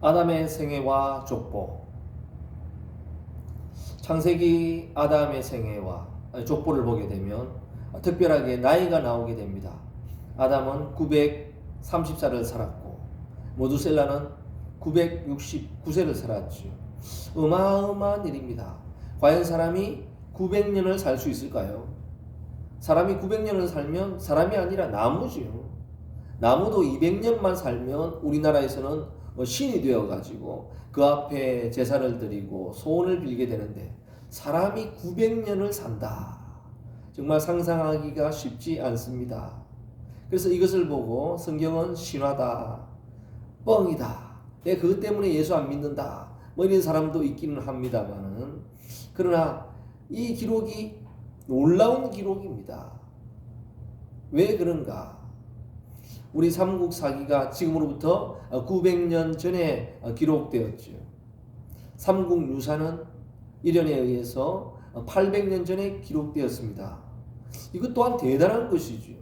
아담의 생애와 족보. 창세기 아담의 생애와 족보를 보게 되면 특별하게 나이가 나오게 됩니다. 아담은 930살을 살았고 모두셀라는 969세를 살았죠. 어마어마한 일입니다. 과연 사람이 900년을 살 수 있을까요? 사람이 900년을 살면 사람이 아니라 나무지요. 나무도 200년만 살면 우리나라에서는 신이 되어가지고 그 앞에 제사를 드리고 소원을 빌게 되는데 사람이 900년을 산다. 정말 상상하기가 쉽지 않습니다. 그래서 이것을 보고 성경은 신화다, 뻥이다, 내가 그것 때문에 예수 안 믿는다, 뭐 이런 사람도 있기는 합니다만은, 그러나 이 기록이 놀라운 기록입니다. 왜 그런가? 우리 삼국 사기가 지금으로부터 900년 전에 기록되었죠. 삼국 유사는 일연에 의해서 800년 전에 기록되었습니다. 이것 또한 대단한 것이죠.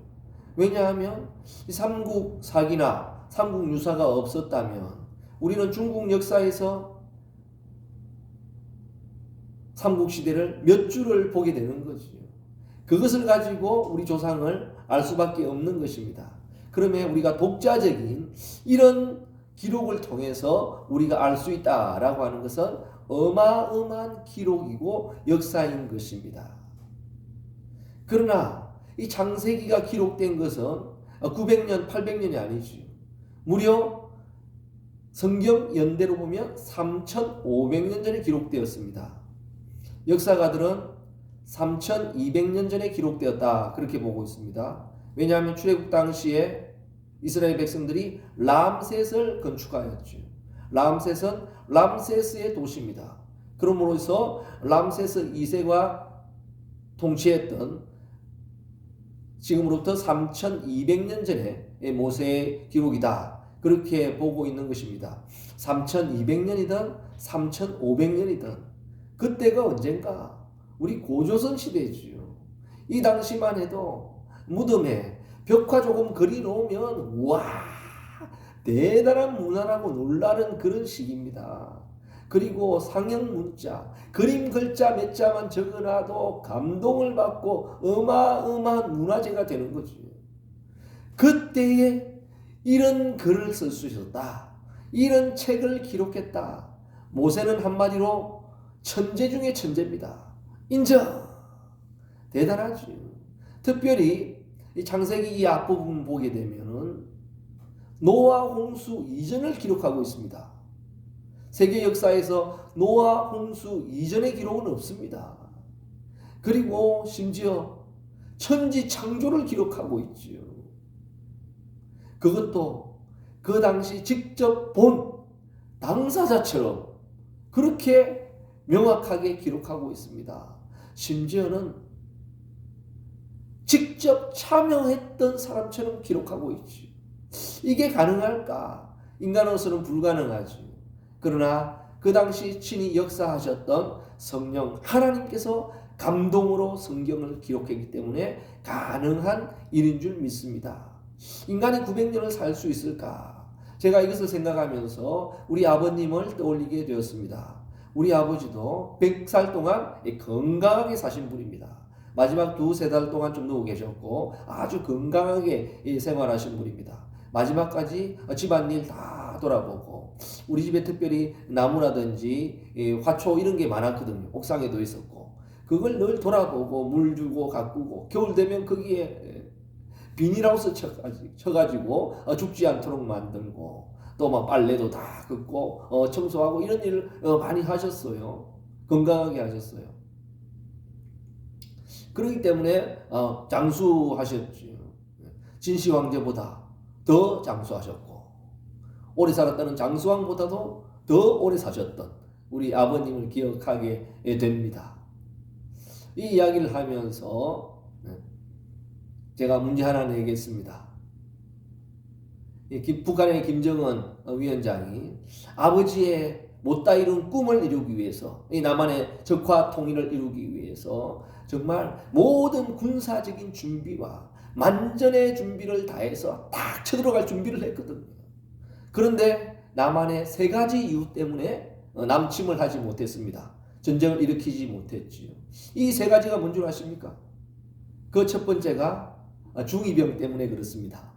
왜냐하면 이 삼국 사기나 삼국 유사가 없었다면 우리는 중국 역사에서 삼국 시대를 몇 줄을 보게 되는 거죠. 그것을 가지고 우리 조상을 알 수밖에 없는 것입니다. 그러면 우리가 독자적인 이런 기록을 통해서 우리가 알 수 있다라고 하는 것은 어마어마한 기록이고 역사인 것입니다. 그러나 이 창세기가 기록된 것은 900년, 800년이 아니죠. 무려 성경 연대로 보면 3500년 전에 기록되었습니다. 역사가들은 3200년 전에 기록되었다 그렇게 보고 있습니다. 왜냐하면 출애굽 당시에 이스라엘 백성들이 람셋을 건축하였죠. 람셋은 람세스의 도시입니다. 그러므로서 람세스 2세가 통치했던 지금으로부터 3200년 전에 모세의 기록이다 그렇게 보고 있는 것입니다. 3200년이든 3500년이든 그때가 언젠가 우리 고조선 시대지요. 이 당시만 해도 무덤에 벽화 조금 그리놓으면 와 대단한 문화라고 놀라는 그런 시기입니다. 그리고 상형 문자, 그림 글자 몇 자만 적어놔도 감동을 받고 어마어마한 문화재가 되는 거죠. 그때에 이런 글을 쓸 수 있었다. 이런 책을 기록했다. 모세는 한마디로 천재 중에 천재입니다. 인정! 대단하죠. 특별히 이 창세기 이 앞부분 보게 되면은 노아 홍수 이전을 기록하고 있습니다. 세계 역사에서 노아 홍수 이전의 기록은 없습니다. 그리고 심지어 천지 창조를 기록하고 있지요. 그것도 그 당시 직접 본 당사자처럼 그렇게 명확하게 기록하고 있습니다. 심지어는 직접 참여했던 사람처럼 기록하고 있지. 이게 가능할까? 인간으로서는 불가능하지. 그러나 그 당시 친히 역사하셨던 성령 하나님께서 감동으로 성경을 기록했기 때문에 가능한 일인 줄 믿습니다. 인간이 900년을 살 수 있을까? 제가 이것을 생각하면서 우리 아버님을 떠올리게 되었습니다. 우리 아버지도 100살 동안 건강하게 사신 분입니다. 마지막 2-3달 동안 좀 누워 계셨고 아주 건강하게 생활하신 분입니다. 마지막까지 집안일 다 돌아보고 우리 집에 특별히 나무라든지 화초 이런 게 많았거든요. 옥상에도 있었고 그걸 늘 돌아보고 물 주고 가꾸고 겨울 되면 거기에 비닐하우스 쳐가지고 죽지 않도록 만들고 또 막 빨래도 다 긋고 청소하고 이런 일을 많이 하셨어요. 건강하게 하셨어요. 그렇기 때문에 장수하셨죠. 진시 황제보다 더 장수하셨고 오래 살았다는 장수왕보다도 더 오래 사셨던 우리 아버님을 기억하게 됩니다. 이 이야기를 하면서 제가 문제 하나 내겠습니다. 북한의 김정은 위원장이 아버지의 못다 이룬 꿈을 이루기 위해서 이 남한의 적화 통일을 이루기 위해서 정말 모든 군사적인 준비와 만전의 준비를 다해서 딱 쳐들어갈 준비를 했거든요. 그런데 나만의 세 가지 이유 때문에 남침을 하지 못했습니다. 전쟁을 일으키지 못했지요. 이 세 가지가 뭔 줄 아십니까? 그 첫 번째가 중이병 때문에 그렇습니다.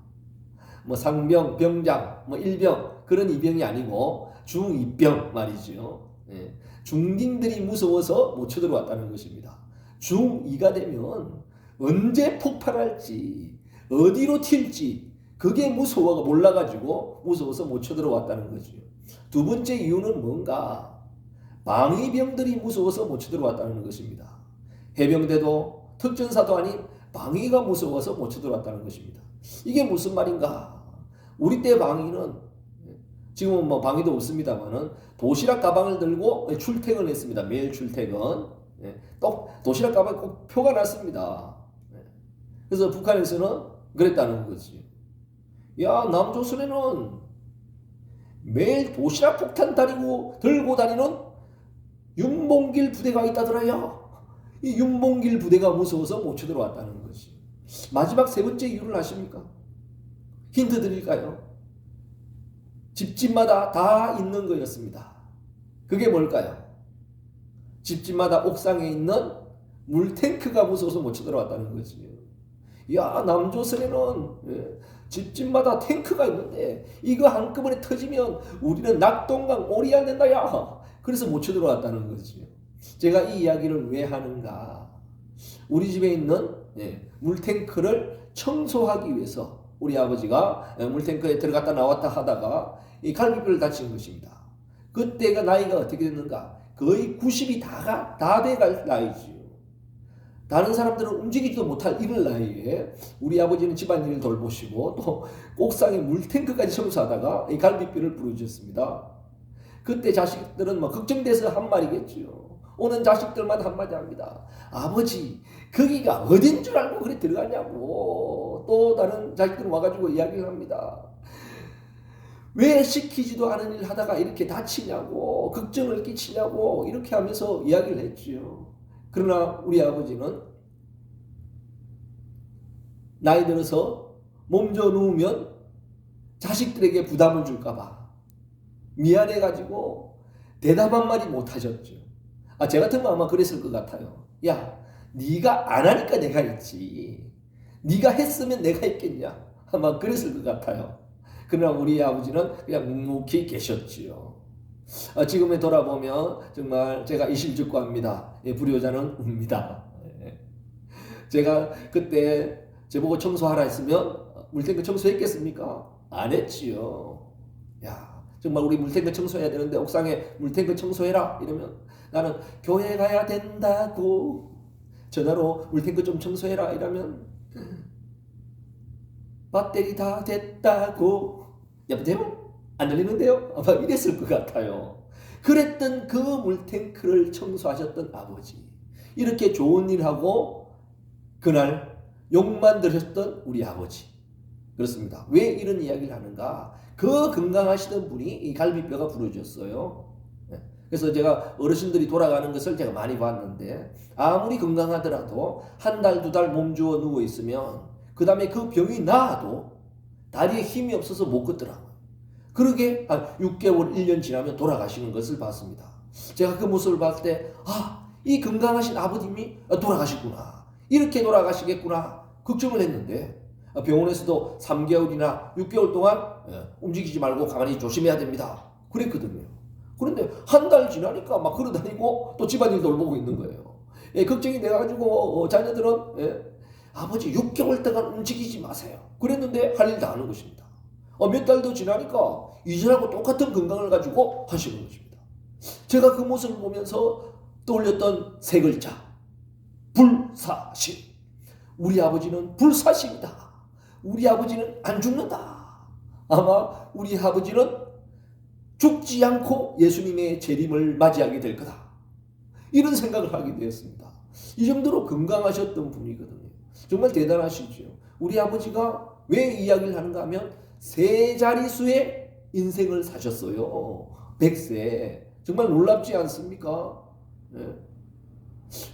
뭐 상병, 병장, 뭐 일병 그런 이병이 아니고 중이병 말이죠. 예. 중딩들이 무서워서 못 쳐들어왔다는 것입니다. 중2가 되면 언제 폭발할지 어디로 튈지 그게 무서워가 몰라가지고 무서워서 못 쳐들어왔다는 거죠. 두 번째 이유는 뭔가 방위병들이 무서워서 못 쳐들어왔다는 것입니다. 해병대도 특전사도 아닌 방위가 무서워서 못 쳐들어왔다는 것입니다. 이게 무슨 말인가? 우리 때 방위는 지금은 뭐 방위도 없습니다만은 도시락 가방을 들고 출퇴근을 했습니다. 매일 출퇴근. 또 도시락 가방에 꼭 표가 났습니다. 그래서 북한에서는 그랬다는 거지. 야, 남조선에는 매일 도시락 폭탄 들고 다니는 윤봉길 부대가 있다더라요. 이 윤봉길 부대가 무서워서 못 쳐들어왔다는 거지. 마지막 세 번째 이유를 아십니까? 힌트 드릴까요? 집집마다 다 있는 거였습니다. 그게 뭘까요? 집집마다 옥상에 있는 물탱크가 무서워서 못 쳐들어왔다는 거지. 야, 남조선에는 집집마다 탱크가 있는데 이거 한꺼번에 터지면 우리는 낙동강 오리알 된다 야. 그래서 못 쳐들어왔다는 거지. 제가 이 이야기를 왜 하는가? 우리 집에 있는 물탱크를 청소하기 위해서 우리 아버지가 물탱크에 들어갔다 나왔다 하다가 이 갈비뼈를 다친 것입니다. 그때가 나이가 어떻게 됐는가? 거의 90이 다 돼갈 나이지요. 다른 사람들은 움직이지도 못할 이럴 나이에 우리 아버지는 집안일을 돌보시고 또 옥상에 물탱크까지 청소하다가 이 갈비뼈를 부러졌습니다. 그때 자식들은 뭐 걱정돼서 한 말이겠지요. 오는 자식들마다 한마디 합니다. 아버지, 거기가 어딘 줄 알고 그래 들어가냐고. 또 다른 자식들은 와가지고 이야기를 합니다. 왜 시키지도 않은 일 하다가 이렇게 다치냐고, 걱정을 끼치냐고 이렇게 하면서 이야기를 했지요. 그러나 우리 아버지는 나이 들어서 몸져 누우면 자식들에게 부담을 줄까봐 미안해가지고 대답 한마디 못하셨죠. 제 같으면 아마 그랬을 것 같아요. 야, 네가 안 하니까 내가 했지. 네가 했으면 내가 했겠냐. 아마 그랬을 것 같아요. 그러나 우리 아버지는 그냥 묵묵히 계셨지요. 지금에 돌아보면 정말 제가 이실직고합니다. 불효자는 웁니다. 제가 그때 저보고 청소하라 했으면 물탱크 청소했겠습니까? 안 했지요. 야, 정말 우리 물탱크 청소해야 되는데 옥상에 물탱크 청소해라 이러면 나는 교회 가야 된다고 전화로 물탱크 좀 청소해라 이러면 배터리 다 됐다고 여보세요? 안 들리는데요? 아마 이랬을 것 같아요. 그랬던 그 물탱크를 청소하셨던 아버지, 이렇게 좋은 일하고 그날 욕만 들으셨던 우리 아버지. 그렇습니다. 왜 이런 이야기를 하는가? 그 건강하시던 분이 이 갈비뼈가 부러졌어요. 그래서 제가 어르신들이 돌아가는 것을 제가 많이 봤는데 아무리 건강하더라도 한 달, 두 달 몸주어 누워 있으면 그 다음에 그 병이 나아도 다리에 힘이 없어서 못 걷더라고요. 그러게 한 6개월, 1년 지나면 돌아가시는 것을 봤습니다. 제가 그 모습을 봤을 때 이 건강하신 아버님이 돌아가시구나. 이렇게 돌아가시겠구나. 걱정을 했는데 병원에서도 3개월이나 6개월 동안 움직이지 말고 가만히 조심해야 됩니다. 그랬거든요. 그런데 한 달 지나니까 막 걸어다니고 또 집안일 돌보고 있는 거예요. 걱정이 돼가지고 자녀들은 아버지 6개월 동안 움직이지 마세요. 그랬는데 할 일 다 하는 것입니다. 몇 달도 지나니까 이전하고 똑같은 건강을 가지고 하시는 것입니다. 제가 그 모습을 보면서 떠올렸던 세 글자, 불사신. 우리 아버지는 불사신이다. 우리 아버지는 안 죽는다. 아마 우리 아버지는 죽지 않고 예수님의 재림을 맞이하게 될 거다. 이런 생각을 하게 되었습니다. 이 정도로 건강하셨던 분이거든요. 정말 대단하시죠. 우리 아버지가 왜 이야기를 하는가 하면 세 자릿수의 인생을 사셨어요. 100세. 정말 놀랍지 않습니까?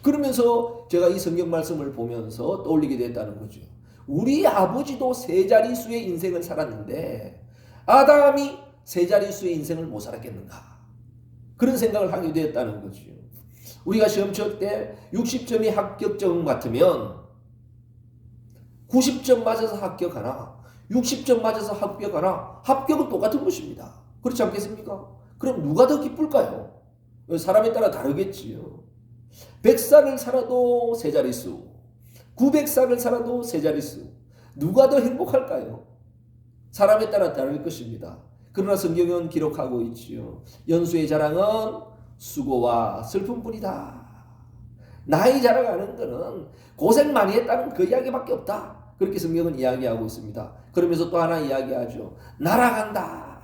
그러면서 제가 이 성경 말씀을 보면서 떠올리게 됐다는 거죠. 우리 아버지도 세 자릿수의 인생을 살았는데 아담이 세 자릿수의 인생을 못 살았겠는가? 그런 생각을 하게 되었다는 거죠. 우리가 시험 칠 때 60점이 합격점 같으면 90점 맞아서 합격하나 60점 맞아서 합격하나 합격은 똑같은 것입니다. 그렇지 않겠습니까? 그럼 누가 더 기쁠까요? 사람에 따라 다르겠지요. 100살을 살아도 세 자릿수, 900살을 살아도 세 자릿수. 누가 더 행복할까요? 사람에 따라 다를 것입니다. 그러나 성경은 기록하고 있지요. 연수의 자랑은 수고와 슬픔뿐이다. 나이 자랑하는 것은 고생 많이 했다는 그 이야기밖에 없다. 그렇게 성경은 이야기하고 있습니다. 그러면서 또 하나 이야기하죠. 날아간다.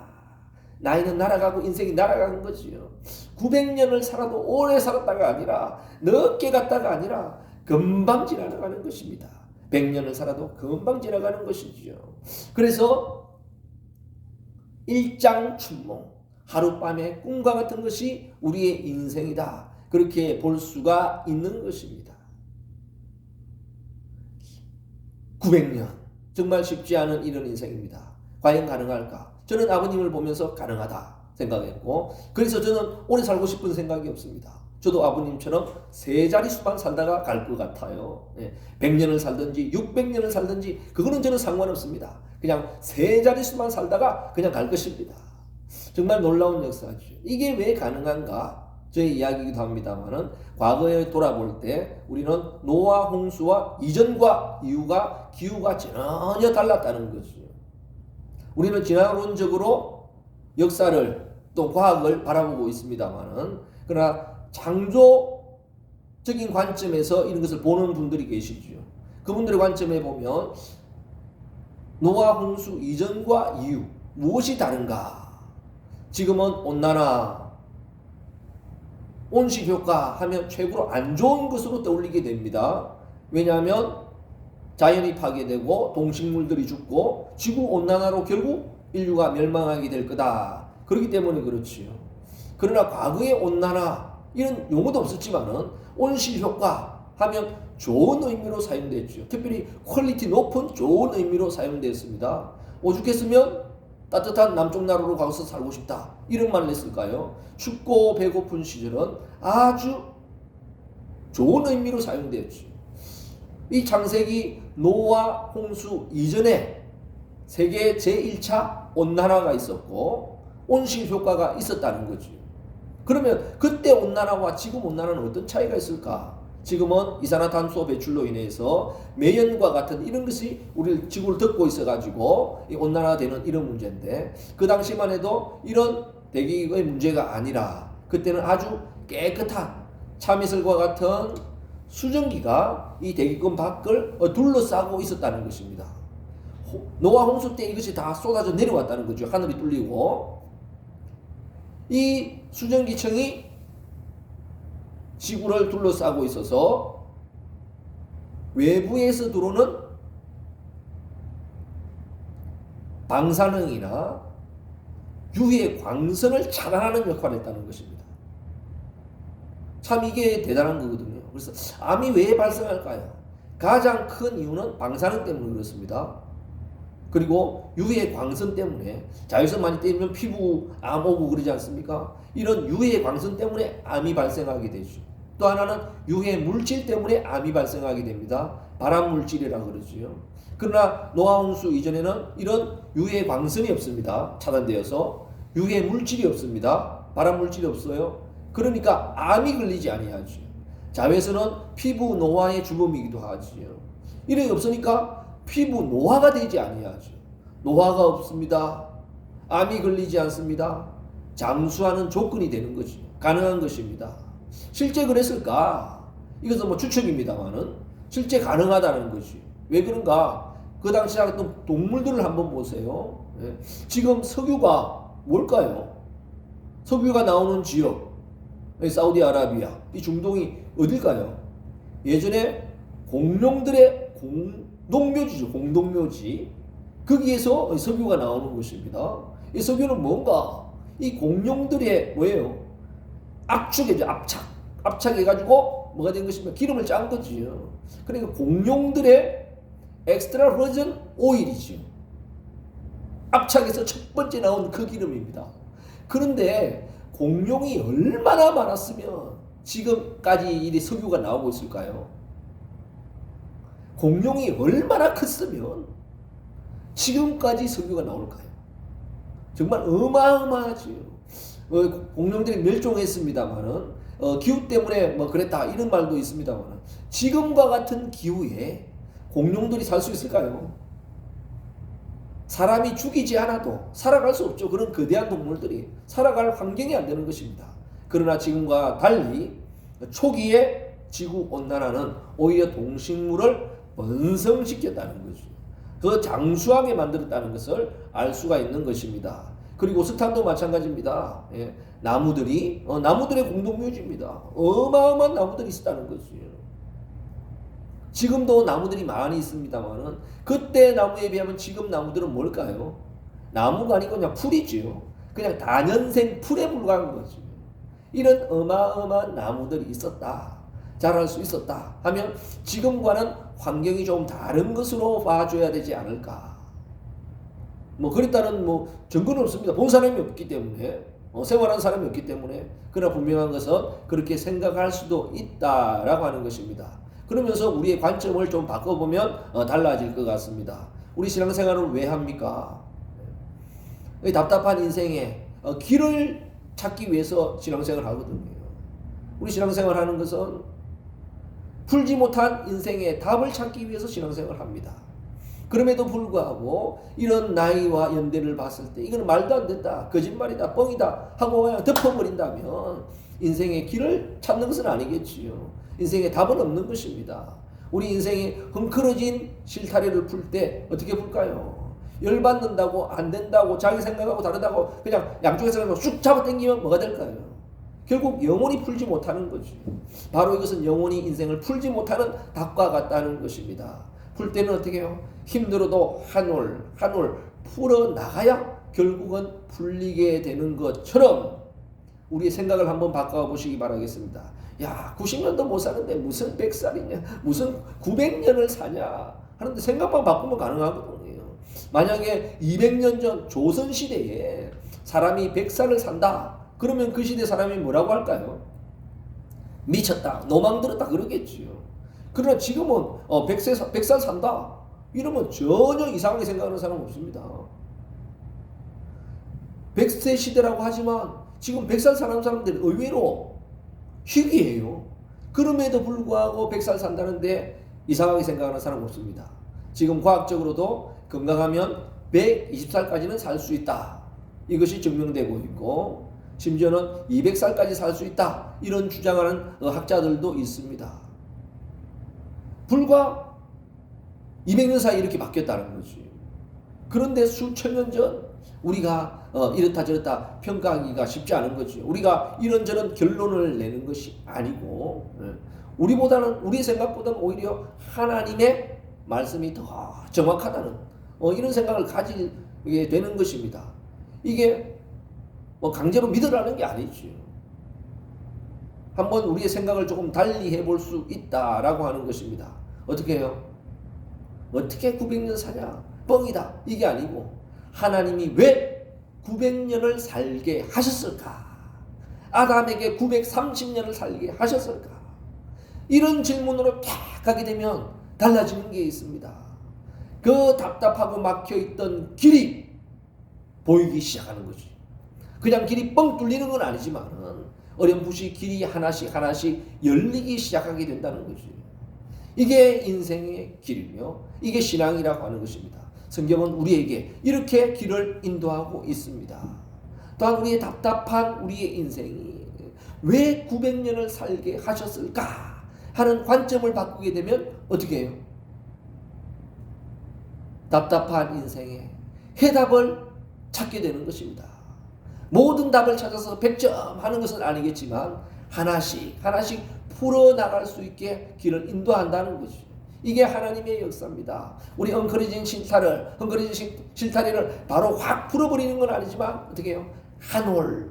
나이는 날아가고 인생이 날아가는 거지요. 900년을 살아도 오래 살았다가 아니라 늦게 갔다가 아니라 금방 지나가는 것입니다. 100년을 살아도 금방 지나가는 것이지요. 그래서 일장춘몽, 하룻밤의 꿈과 같은 것이 우리의 인생이다. 그렇게 볼 수가 있는 것입니다. 900년, 정말 쉽지 않은 이런 인생입니다. 과연 가능할까? 저는 아버님을 보면서 가능하다 생각했고, 그래서 저는 오래 살고 싶은 생각이 없습니다. 저도 아버님처럼 세 자릿수만 살다가 갈 것 같아요. 100년을 살든지 600년을 살든지 그거는 저는 상관없습니다. 그냥 세 자릿수만 살다가 그냥 갈 것입니다. 정말 놀라운 역사죠. 이게 왜 가능한가? 저의 이야기이기도 합니다만은 과거에 돌아볼 때 우리는 노아 홍수와 이전과 이후가 기후가 전혀 달랐다는 거죠. 우리는 진화론적으로 역사를 또 과학을 바라보고 있습니다만은 그러나 창조적인 관점에서 이런 것을 보는 분들이 계시죠. 그분들의 관점에 보면 노아 홍수 이전과 이후 무엇이 다른가? 지금은 온난화, 온실효과 하면 최고로 안 좋은 것으로 떠올리게 됩니다. 왜냐하면 자연이 파괴되고 동식물들이 죽고 지구온난화로 결국 인류가 멸망하게 될 거다. 그렇기 때문에 그렇지요. 그러나 과거의 온난화 이런 용어도 없었지만은 온실효과 하면 좋은 의미로 사용됐죠. 특별히 퀄리티 높은 좋은 의미로 사용되었습니다. 오죽했으면 따뜻한 남쪽 나라로 가서 살고 싶다 이런 말을 했을까요? 춥고 배고픈 시절은 아주 좋은 의미로 사용되었죠. 이 창세기 노아 홍수 이전에 세계 제1차 온난화가 있었고 온실 효과가 있었다는 거죠. 그러면 그때 온난화와 지금 온난화는 어떤 차이가 있을까? 지금은 이산화탄소 배출로 인해서 매연과 같은 이런 것이 우리 지구를 덮고 있어가지고 온난화되는 이런 문제인데 그 당시만 해도 이런 대기의 문제가 아니라 그때는 아주 깨끗한 참이슬과 같은 수증기가 이 대기권 밖을 둘러싸고 있었다는 것입니다. 노아 홍수 때 이것이 다 쏟아져 내려왔다는 거죠. 하늘이 뚫리고 이 수증기층이 지구를 둘러싸고 있어서 외부에서 들어오는 방사능이나 유해 광선을 차단하는 역할을 했다는 것입니다. 참 이게 대단한 거거든요. 그래서 암이 왜 발생할까요? 가장 큰 이유는 방사능 때문에 그렇습니다. 그리고 유해 광선 때문에 자외선 많이 때리면 피부 암 오고 그러지 않습니까? 이런 유해 광선 때문에 암이 발생하게 되죠. 또 하나는 유해 물질 때문에 암이 발생하게 됩니다. 발암 물질이라고 그러지요. 그러나 노아 홍수 이전에는 이런 유해 광선이 없습니다. 차단되어서 유해 물질이 없습니다. 발암 물질이 없어요. 그러니까 암이 걸리지 아니하죠. 자외선은 피부 노화의 주범이기도 하지요. 이런 게 없으니까 피부 노화가 되지 아니하죠. 노화가 없습니다. 암이 걸리지 않습니다. 장수하는 조건이 되는 거죠. 가능한 것입니다. 실제 그랬을까? 이것은 뭐 추측입니다만은 실제 가능하다는 것이. 왜 그런가? 그 당시 살았던 동물들을 한번 보세요. 지금 석유가 뭘까요? 석유가 나오는 지역, 사우디아라비아, 이 중동이 어딜까요? 예전에 공룡들의 공동묘지죠. 공동묘지. 거기에서 석유가 나오는 것입니다. 이 석유는 뭔가? 이 공룡들의 뭐예요? 압축이죠. 압착해가지고 뭐가 된 것입니까? 기름을 짠 거지요. 그러니까 공룡들의 엑스트라 버진 오일이죠. 압착에서 첫 번째 나온 그 기름입니다. 그런데 공룡이 얼마나 많았으면 지금까지 이 석유가 나오고 있을까요? 공룡이 얼마나 컸으면 지금까지 석유가 나올까요? 정말 어마어마하지요. 공룡들이 멸종했습니다만은 기후 때문에 뭐 그랬다 이런 말도 있습니다만은 지금과 같은 기후에 공룡들이 살 수 있을까요? 사람이 죽이지 않아도 살아갈 수 없죠. 그런 거대한 동물들이 살아갈 환경이 안 되는 것입니다. 그러나 지금과 달리 초기에 지구온난화는 오히려 동식물을 번성시켰다는 거죠. 더 장수하게 만들었다는 것을 알 수가 있는 것입니다. 그리고 석탄도 마찬가지입니다. 예, 나무들이 나무들의 공동묘지입니다. 어마어마한 나무들이 있었다는 거죠. 지금도 나무들이 많이 있습니다만은 그때 나무에 비하면 지금 나무들은 뭘까요? 나무가 아니고 그냥 풀이지요. 그냥 다년생 풀에 불과한 거죠. 이런 어마어마한 나무들이 있었다. 자랄 수 있었다 하면 지금과는 환경이 좀 다른 것으로 봐줘야 되지 않을까. 뭐 그랬다는 뭐 증거는 없습니다. 본 사람이 없기 때문에 생활한 사람이 없기 때문에. 그러나 분명한 것은 그렇게 생각할 수도 있다라고 하는 것입니다. 그러면서 우리의 관점을 좀 바꿔보면 달라질 것 같습니다. 우리 신앙생활을 왜 합니까? 답답한 인생에 길을 찾기 위해서 신앙생활을 하거든요. 우리 신앙생활 하는 것은 풀지 못한 인생의 답을 찾기 위해서 신앙생활을 합니다. 그럼에도 불구하고 이런 나이와 연대를 봤을 때 이건 말도 안 된다, 거짓말이다, 뻥이다 하고 그냥 덮어버린다면 인생의 길을 찾는 것은 아니겠지요. 인생에 답은 없는 것입니다. 우리 인생이 헝클어진 실타래를 풀 때 어떻게 풀까요? 열받는다고 안 된다고 자기 생각하고 다르다고 그냥 양쪽에서 쑥 잡아당기면 뭐가 될까요? 결국 영원히 풀지 못하는 거죠. 바로 이것은 영원히 인생을 풀지 못하는 닭과 같다는 것입니다. 풀 때는 어떻게 해요? 힘들어도 한 올 한 올 풀어나가야 결국은 풀리게 되는 것처럼 우리의 생각을 한번 바꿔보시기 바라겠습니다. 야, 90년도 못 사는데 무슨 100살이냐, 무슨 900년을 사냐 하는데 생각만 바꾸면 가능하거든요. 만약에 200년 전 조선시대에 사람이 100살을 산다 그러면 그 시대 사람이 뭐라고 할까요? 미쳤다, 노망 들었다 그러겠지요. 그러나 지금은 100살 산다 이러면 전혀 이상하게 생각하는 사람 없습니다. 100세 시대라고 하지만 지금 100살 사는 사람들이 의외로 희귀해요. 그럼에도 불구하고 100살 산다는데 이상하게 생각하는 사람 없습니다. 지금 과학적으로도 건강하면 120살까지는 살 수 있다. 이것이 증명되고 있고 심지어는 200살까지 살 수 있다. 이런 주장하는 학자들도 있습니다. 불과 200년 사이 이렇게 바뀌었다는 거지. 그런데 수천 년 전 우리가 이렇다 저렇다 평가하기가 쉽지 않은 거죠. 우리가 이런저런 결론을 내는 것이 아니고 우리보다는 우리 생각보다는 오히려 하나님의 말씀이 더 정확하다는 이런 생각을 가지게 되는 것입니다. 이게 뭐 강제로 믿으라는 게 아니죠. 한번 우리의 생각을 조금 달리 해볼 수 있다라고 하는 것입니다. 어떻게 해요? 어떻게 900년 사냐? 뻥이다. 이게 아니고 하나님이 왜 900년을 살게 하셨을까? 아담에게 930년을 살게 하셨을까? 이런 질문으로 딱 가게 되면 달라지는 게 있습니다. 그 답답하고 막혀있던 길이 보이기 시작하는 거지. 그냥 길이 뻥 뚫리는 건 아니지만 어렴풋이 길이 하나씩 열리기 시작하게 된다는 거지. 이게 인생의 길이며 이게 신앙이라고 하는 것입니다. 성경은 우리에게 이렇게 길을 인도하고 있습니다. 또한 우리의 답답한 우리의 인생이 왜 900년을 살게 하셨을까 하는 관점을 바꾸게 되면 어떻게 해요? 답답한 인생에 해답을 찾게 되는 것입니다. 모든 답을 찾아서 100점 하는 것은 아니겠지만 하나씩 풀어나갈 수 있게 길을 인도한다는 것이죠. 이게 하나님의 역사입니다. 우리 엉클어진 실타래를 바로 확 풀어버리는 건 아니지만 어떻게 해요? 한 올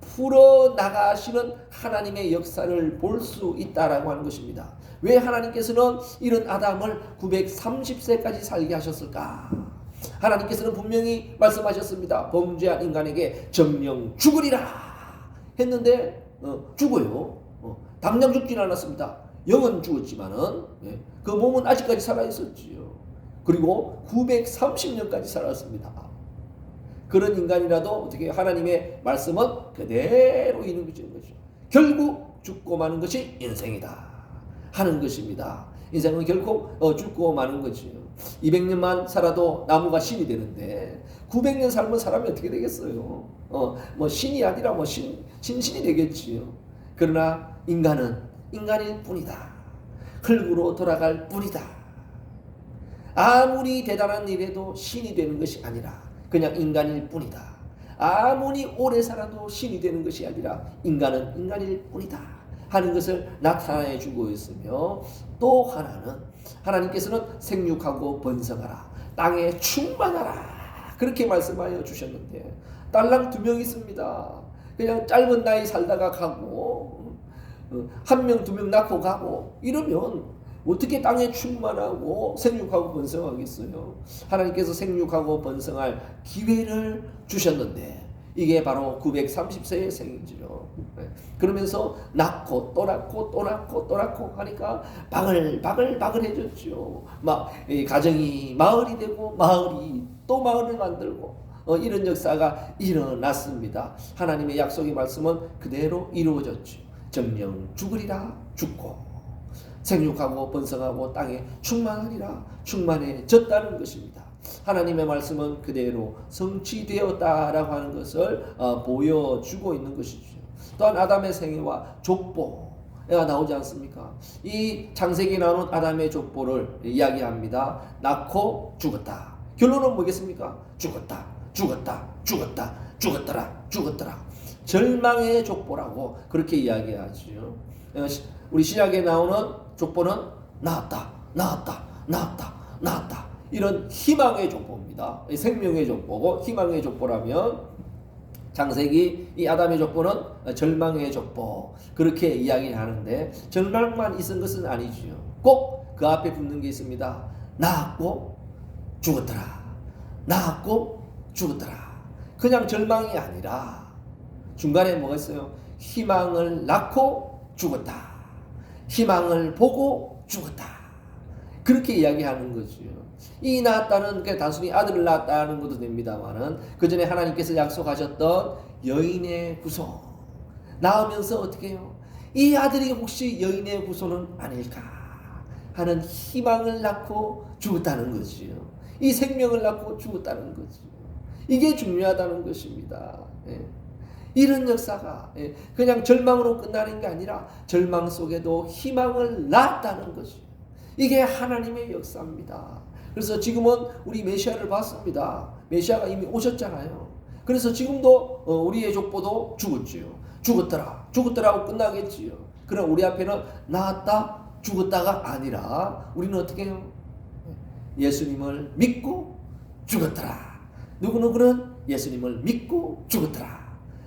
풀어나가시는 하나님의 역사를 볼 수 있다라고 하는 것입니다. 왜 하나님께서는 이런 아담을 930세까지 살게 하셨을까? 하나님께서는 분명히 말씀하셨습니다. 범죄한 인간에게 정령 죽으리라 했는데 죽어요. 당장 죽지는 않았습니다. 영은 죽었지만은 그 몸은 아직까지 살아있었지요. 그리고 930년까지 살았습니다. 그런 인간이라도 어떻게 하나님의 말씀은 그대로 이루어지는 거죠. 결국 죽고 마는 것이 인생이다 하는 것입니다. 인생은 결코 죽고 마는 거지요. 200년만 살아도 나무가 신이 되는데 900년 살면 사람이 어떻게 되겠어요? 뭐 신이 아니라 뭐 신신이 되겠지요. 그러나 인간은 인간일 뿐이다. 흙으로 돌아갈 뿐이다. 아무리 대단한 일에도 신이 되는 것이 아니라 그냥 인간일 뿐이다. 아무리 오래 살아도 신이 되는 것이 아니라 인간은 인간일 뿐이다 하는 것을 나타내 주고 있으며, 또 하나는 하나님께서는 생육하고 번성하라, 땅에 충만하라 그렇게 말씀하여 주셨는데, 딸랑 2명 있습니다. 그냥 짧은 나이 살다가 가고 1명 2명 낳고 가고 이러면 어떻게 땅에 충만하고 생육하고 번성하겠어요? 하나님께서 생육하고 번성할 기회를 주셨는데 이게 바로 930세의 생이죠. 그러면서 낳고 또 낳고 또 낳고 또 낳고 하니까 바글바글해졌죠. 막 가정이 마을이 되고 마을이 또 마을을 만들고 이런 역사가 일어났습니다. 하나님의 약속의 말씀은 그대로 이루어졌죠. 정령 죽으리라 죽고 생육하고 번성하고 땅에 충만하리라 충만해졌다는 것입니다. 하나님의 말씀은 그대로 성취되었다라고 하는 것을 보여주고 있는 것이죠. 또한 아담의 생애와 족보가 나오지 않습니까? 이 창세기에 나오는 아담의 족보를 이야기합니다. 낳고 죽었다. 결론은 뭐겠습니까? 죽었다, 죽었다, 죽었다, 죽었더라, 죽었더라. 절망의 족보라고 그렇게 이야기하죠. 우리 신약에 나오는 족보는 나았다, 나았다, 나았다, 나았다. 이런 희망의 족보입니다. 생명의 족보고 희망의 족보라면, 창세기 이 아담의 족보는 절망의 족보 그렇게 이야기하는데, 절망만 있은 것은 아니지요. 꼭 그 앞에 붙는 게 있습니다. 낳았고 죽었더라, 낳았고 죽었더라. 그냥 절망이 아니라 중간에 뭐가 있어요? 희망을 낳고 죽었다, 희망을 보고 죽었다 그렇게 이야기하는 거지요. 이 낳았다는 게 단순히 아들을 낳았다는 것도 됩니다만은 그 전에 하나님께서 약속하셨던 여인의 구속, 낳으면서 어떻게 해요? 이 아들이 혹시 여인의 구속은 아닐까 하는 희망을 낳고 죽었다는 거지요. 이 생명을 낳고 죽었다는 거지요. 이게 중요하다는 것입니다. 이런 역사가 그냥 절망으로 끝나는 게 아니라 절망 속에도 희망을 낳았다는 것이요. 이게 하나님의 역사입니다. 그래서 지금은 우리 메시아를 봤습니다. 메시아가 이미 오셨잖아요. 그래서 지금도 우리의 족보도 죽었지요. 죽었더라, 죽었더라고 끝나겠지요. 그럼 우리 앞에는 나았다, 죽었다가 아니라 우리는 어떻게 해요? 예수님을 믿고 죽었더라. 누구누구는 예수님을 믿고 죽었더라.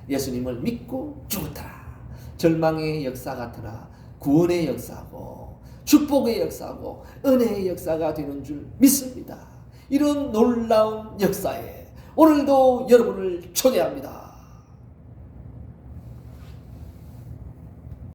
예수님을 믿고 죽었더라. 절망의 역사 같으나 구원의 역사고 축복의 역사고 은혜의 역사가 되는 줄 믿습니다. 이런 놀라운 역사에 오늘도 여러분을 초대합니다.